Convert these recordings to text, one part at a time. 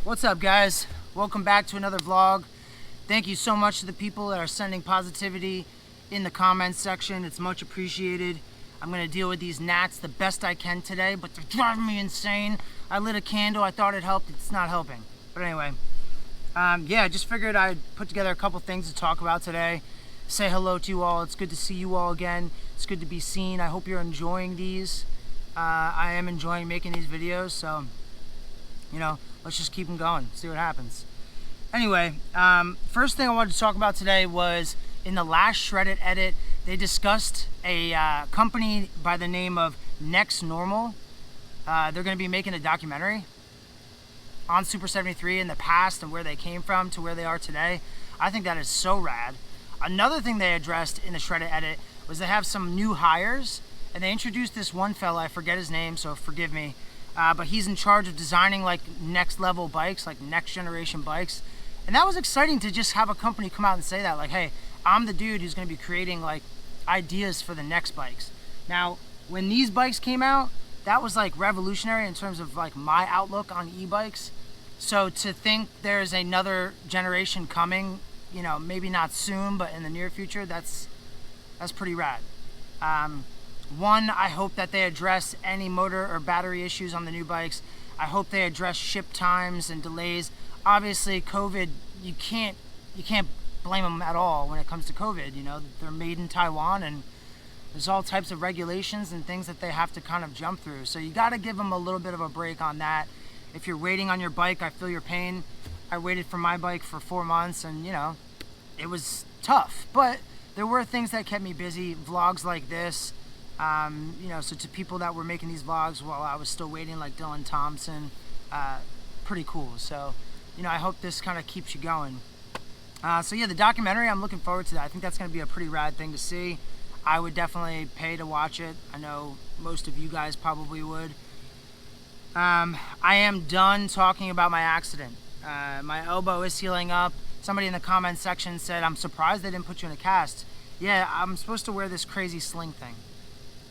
What's up, guys? Welcome back to another vlog. Thank you so much to the people that are sending positivity in the comments section. It's much appreciated. I'm gonna deal with these gnats the best I can today, but they're driving me insane. I lit a candle, I thought it helped, it's not helping. But anyway, yeah, I just figured I'd put together a couple things to talk about today. Say hello to you all. It's good to see you all again. It's good to be seen. I hope you're enjoying these. I am enjoying making these videos, so you know, let's just keep them going, see what happens. Anyway, first thing I wanted to talk about today was in the last Shredded edit, they discussed a company by the name of NeW. They're going to be making a documentary on Super 73 in the past and where they came from to where they are today. I think that is so rad. Another thing they addressed in the Shredded edit was they have some new hires, and they introduced this one fella, I forget his name, so forgive me. But he's in charge of designing like next level bikes, like next generation bikes. And that was exciting to just have a company come out and say that, like, hey, I'm the dude who's going to be creating like ideas for the next bikes. Now, when these bikes came out, that was like revolutionary in terms of like my outlook on e-bikes. So to think there's another generation coming, you know, maybe not soon, but in the near future, that's pretty rad. One, I hope that they address any motor or battery issues on the new bikes. I hope they address ship times and delays. Obviously, COVID, you can't blame them at all when it comes to COVID. You know, they're made in Taiwan, and there's all types of regulations and things that they have to kind of jump through. So you got to give them a little bit of a break on that. If you're waiting on your bike, I feel your pain. I waited for my bike for 4 months, and you know, it was tough. But there were things that kept me busy. Vlogs like this. You know, so to people that were making these vlogs while I was still waiting, like Dylan Thompson, pretty cool. So, you know, I hope this kind of keeps you going. So yeah, the documentary, I'm looking forward to that. I think that's going to be a pretty rad thing to see. I would definitely pay to watch it. I know most of you guys probably would. I am done talking about my accident. My elbow is healing up. Somebody in the comment section said, I'm surprised they didn't put you in a cast. Yeah, I'm supposed to wear this crazy sling thing.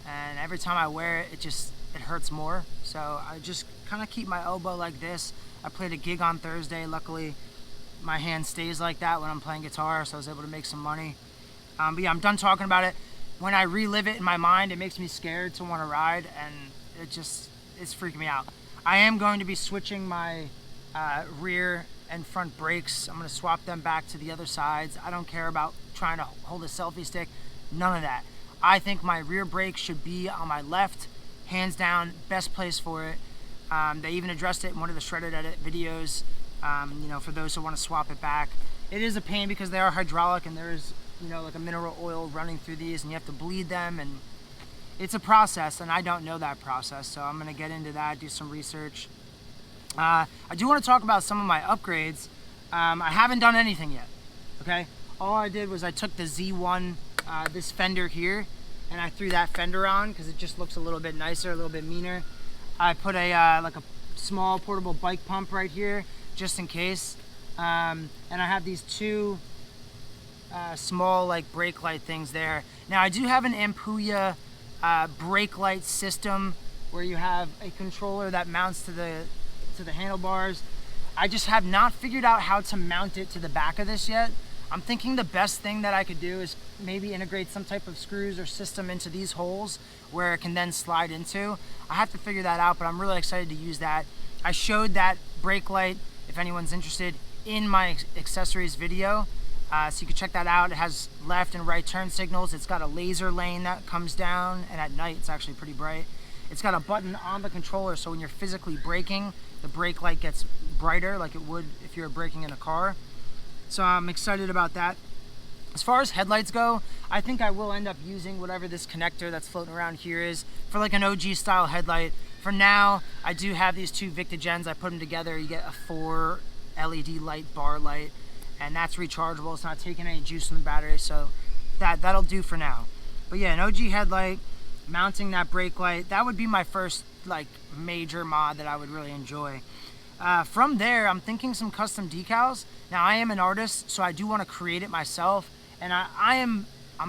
And every time I wear it, it hurts more. So I just kind of keep my elbow like this. I played a gig on Thursday. Luckily, my hand stays like that when I'm playing guitar, so I was able to make some money. But yeah, I'm done talking about it. When I relive it in my mind, it makes me scared to want to ride, and it's freaking me out. I am going to be switching my rear and front brakes. I'm going to swap them back to the other sides. I don't care about trying to hold a selfie stick. None of that. I think my rear brake should be on my left, hands down, best place for it. They even addressed it in one of the Shredded edit videos, you know, for those who want to swap it back. It is a pain because they are hydraulic, and there is, you know, like a mineral oil running through these, and you have to bleed them, and it's a process, and I don't know that process, so I'm going to get into that, do some research. I do want to talk about some of my upgrades. I haven't done anything yet, okay? All I did was I took the Z1, this fender here, and I threw that fender on because it just looks a little bit nicer, a little bit meaner. I put a like a small portable bike pump right here just in case, and I have these two small like brake light things there. Now I do have an Ampuya brake light system where you have a controller that mounts to the handlebars. I just have not figured out how to mount it to the back of this yet. I'm thinking the best thing that I could do is maybe integrate some type of screws or system into these holes where it can then slide into. I have to figure that out, but I'm really excited to use that. I showed that brake light, if anyone's interested, in my accessories video. So you can check that out. It has left and right turn signals. It's got a laser lane that comes down, and at night it's actually pretty bright. It's got a button on the controller, so when you're physically braking, the brake light gets brighter like it would if you were braking in a car. So I'm excited about that. As far as headlights go, I think I will end up using whatever this connector that's floating around here is for like an OG style headlight. For now, I do have these two Victogens. I put them together. You get a 4 LED light bar light, and that's rechargeable. It's not taking any juice from the battery, so that'll do for now. But yeah, an OG headlight, mounting that brake light, that would be my first like major mod that I would really enjoy. From there, I'm thinking some custom decals. Now, I am an artist, so I do want to create it myself, and I'm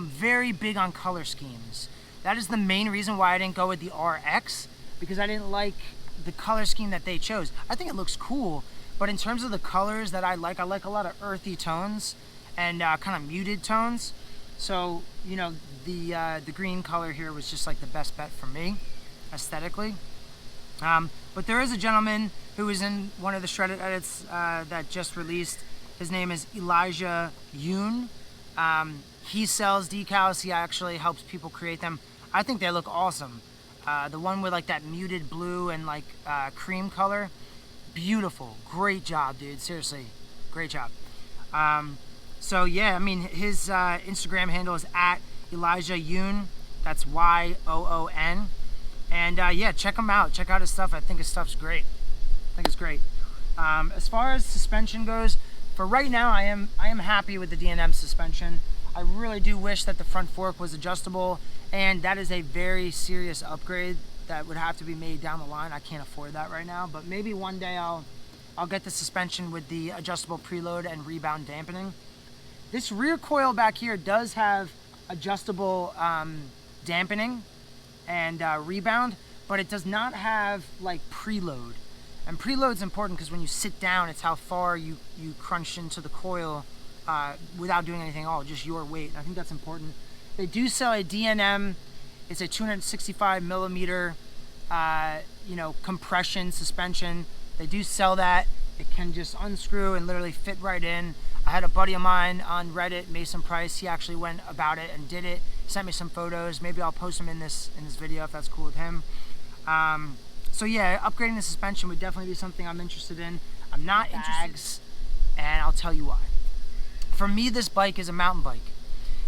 very big on color schemes. That is the main reason why I didn't go with the RX, because I didn't like the color scheme that they chose. I think it looks cool, But in terms of the colors that I like a lot of earthy tones and kind of muted tones. So, you know, the green color here was just like the best bet for me, aesthetically. But there is a gentleman who is in one of the shredded edits that just released. His name is Elijah Yoon. He sells decals. He actually helps people create them. I think they look awesome. The one with like that muted blue and like cream color, beautiful. Great job, dude. Seriously, great job. So yeah, I mean, his Instagram handle is at Elijah Yoon. That's Y-O-O-N. And yeah, check him out. Check out his stuff. I think his stuff's great. I think it's great. As far as suspension goes, for right now, I am happy with the D&M suspension. I really do wish that the front fork was adjustable, and that is a very serious upgrade that would have to be made down the line. I can't afford that right now, but maybe one day I'll get the suspension with the adjustable preload and rebound dampening. This rear coil back here does have adjustable dampening and rebound, but it does not have like preload. And preload's important because when you sit down, it's how far you crunch into the coil without doing anything at all, just your weight. I think that's important. They do sell a D&M. It's a 265 millimeter, you know, compression suspension. They do sell that. It can just unscrew and literally fit right in. I had a buddy of mine on Reddit, Mason Price. He actually went about it and did it. Sent me some photos. Maybe I'll post them in this video if that's cool with him. So yeah, upgrading the suspension would definitely be something I'm interested in. I'm not interested, and I'll tell you why. For me, this bike is a mountain bike.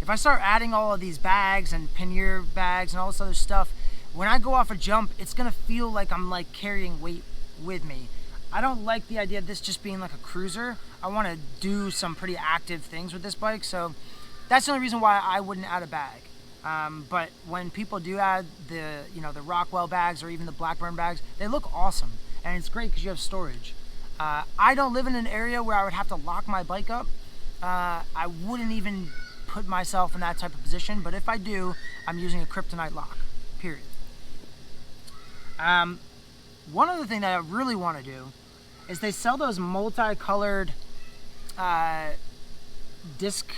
If I start adding all of these bags and pannier bags and all this other stuff, when I go off a jump, it's gonna feel like I'm like carrying weight with me. I don't like the idea of this just being like a cruiser. I want to do some pretty active things with this bike, so that's the only reason why I wouldn't add a bag. But when people do add the, you know, the Rockwell bags or even the Blackburn bags, they look awesome, and it's great because you have storage. I don't live in an area where I would have to lock my bike up. I wouldn't even put myself in that type of position, but if I do, I'm using a kryptonite lock, period. One other thing that I really want to do is they sell those multicolored disc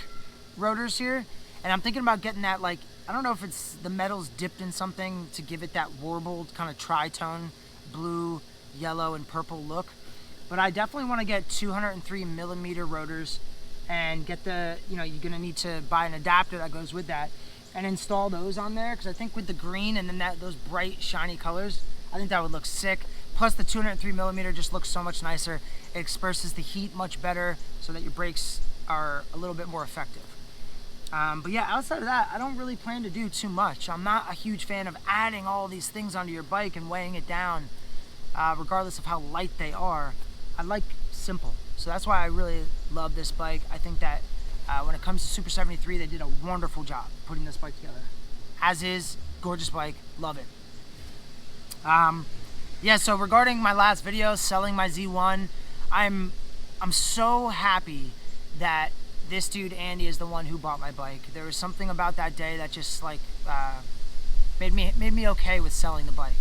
rotors here, and I'm thinking about getting that, like, I don't know if it's the metal's dipped in something to give it that warbled kind of tritone blue, yellow, and purple look, but I definitely want to get 203 millimeter rotors and get the, you know, you're gonna need to buy an adapter that goes with that and install those on there, because I think with the green and then those bright shiny colors, I think that would look sick. Plus the 203 millimeter just looks so much nicer. It disperses the heat much better so that your brakes are a little bit more effective. But yeah, outside of that, I don't really plan to do too much. I'm not a huge fan of adding all these things onto your bike and weighing it down, regardless of how light they are. I like simple. So that's why I really love this bike. I think that when it comes to Super 73, they did a wonderful job putting this bike together. As is, gorgeous bike, love it. Yeah, so regarding my last video, selling my Z1, I'm so happy that this dude Andy is the one who bought my bike. There was something about that day that just like made me okay with selling the bike.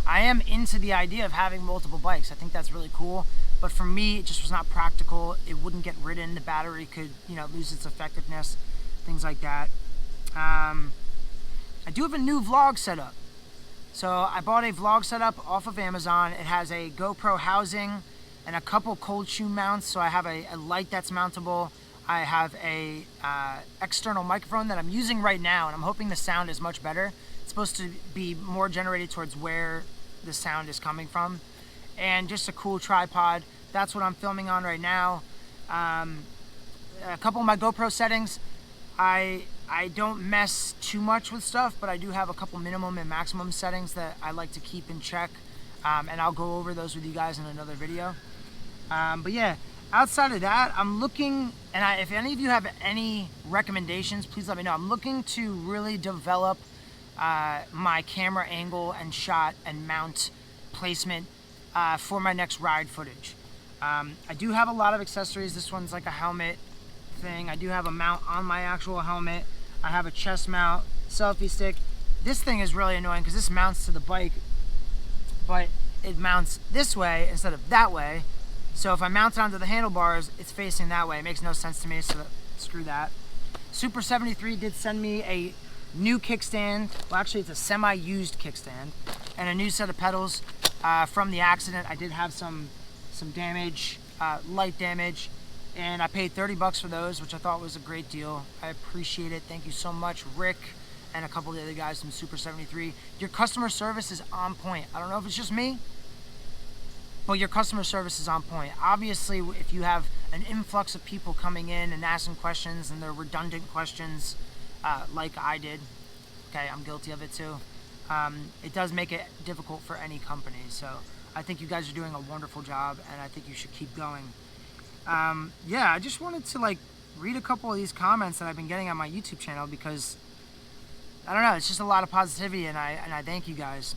I am into the idea of having multiple bikes. I think that's really cool, but for me, it just was not practical. It wouldn't get ridden. The battery could, you know, lose its effectiveness, things like that. I do have a new vlog setup. So I bought a vlog setup off of Amazon. It has a GoPro housing and a couple cold shoe mounts. So I have a light that's mountable. I have a external microphone that I'm using right now, and I'm hoping the sound is much better. It's supposed to be more generated towards where the sound is coming from. And just a cool tripod. That's what I'm filming on right now. A couple of my GoPro settings. I don't mess too much with stuff, but I do have a couple minimum and maximum settings that I like to keep in check, and I'll go over those with you guys in another video. But yeah, outside of that, I'm looking, and if any of you have any recommendations, please let me know. I'm looking to really develop my camera angle and shot and mount placement for my next ride footage. I do have a lot of accessories. This one's like a helmet thing. I do have a mount on my actual helmet. I have a chest mount, selfie stick. This thing is really annoying because this mounts to the bike, but it mounts this way instead of that way. So if I mount it onto the handlebars, it's facing that way. It makes no sense to me, so screw that. Super 73 did send me a new kickstand. Well, actually, it's a semi-used kickstand, and a new set of pedals. From the accident, I did have some damage, light damage, and I paid 30 bucks for those, which I thought was a great deal. I appreciate it. Thank you so much, Rick, and a couple of the other guys from Super 73. Your customer service is on point. I don't know if it's just me, but your customer service is on point. Obviously, if you have an influx of people coming in and asking questions, and they're redundant questions, like I did, okay, I'm guilty of it too, it does make it difficult for any company. So I think you guys are doing a wonderful job, and I think you should keep going. Yeah, I just wanted to like read a couple of these comments that I've been getting on my YouTube channel, because I don't know, it's just a lot of positivity, and I thank you guys.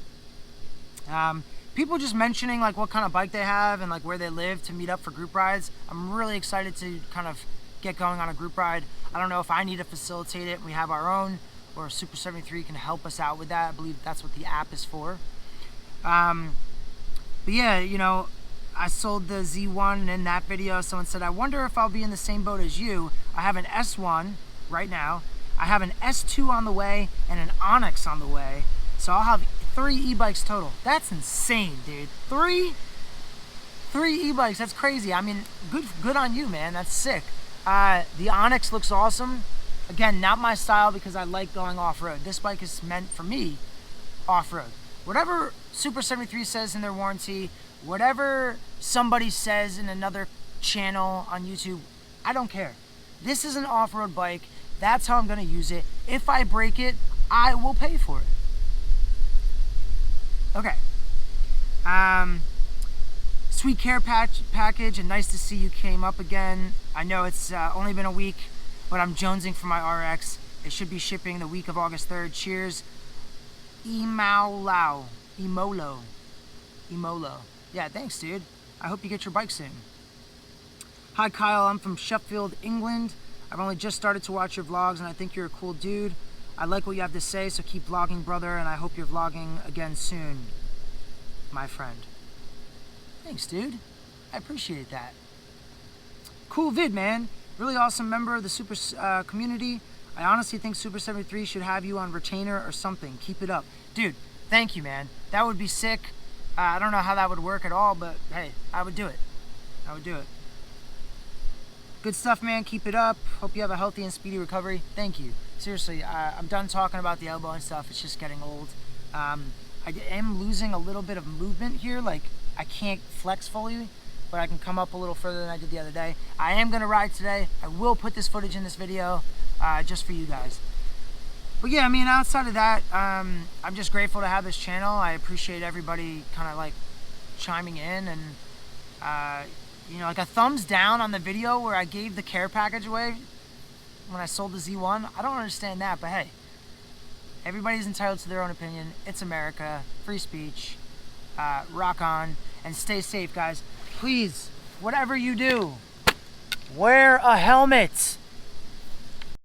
People just mentioning like what kind of bike they have and like where they live to meet up for group rides. I'm really excited to kind of get going on a group ride. I don't know if I need to facilitate it. We have our own, or Super 73 can help us out with that. I believe that's what the app is for. But yeah, you know, I sold the Z1, and in that video someone said, I wonder if I'll be in the same boat as you. I have an S1 right now. I have an S2 on the way and an Onyx on the way. So I'll have 3 e-bikes total. That's insane, dude. 3 e-bikes, that's crazy. I mean, good on you, man. That's sick. The Onyx looks awesome. Again, not my style, because I like going off-road. This bike is meant for me off-road. Whatever Super 73 says in their warranty, whatever somebody says in another channel on YouTube, I don't care. This is an off-road bike. That's how I'm gonna use it. If I break it, I will pay for it. Okay. Sweet care package, and nice to see you came up again. I know it's only been a week, but I'm jonesing for my RX. It should be shipping the week of August 3rd. Cheers. Imolo. Yeah, thanks, dude. I hope you get your bike soon. Hi, Kyle. I'm from Sheffield, England. I've only just started to watch your vlogs, and I think you're a cool dude. I like what you have to say, so keep vlogging, brother, and I hope you're vlogging again soon, my friend. Thanks, dude. I appreciate that. Cool vid, man. Really awesome member of the Super community. I honestly think Super 73 should have you on retainer or something. Keep it up. Dude, thank you, man. That would be sick. I don't know how that would work at all, but hey, I would do it. I would do it. Good stuff, man. Keep it up. Hope you have a healthy and speedy recovery. Thank you. Seriously, I'm done talking about the elbow and stuff. It's just getting old. I am losing a little bit of movement here. Like, I can't flex fully, but I can come up a little further than I did the other day. I am going to ride today. I will put this footage in this video just for you guys. But yeah, I mean, outside of that, I'm just grateful to have this channel. I appreciate everybody kind of like chiming in, and you know, like a thumbs down on the video where I gave the care package away when I sold the Z1. I don't understand that, but hey, everybody's entitled to their own opinion. It's America, free speech. Rock on, and stay safe, guys. Please, whatever you do, wear a helmet.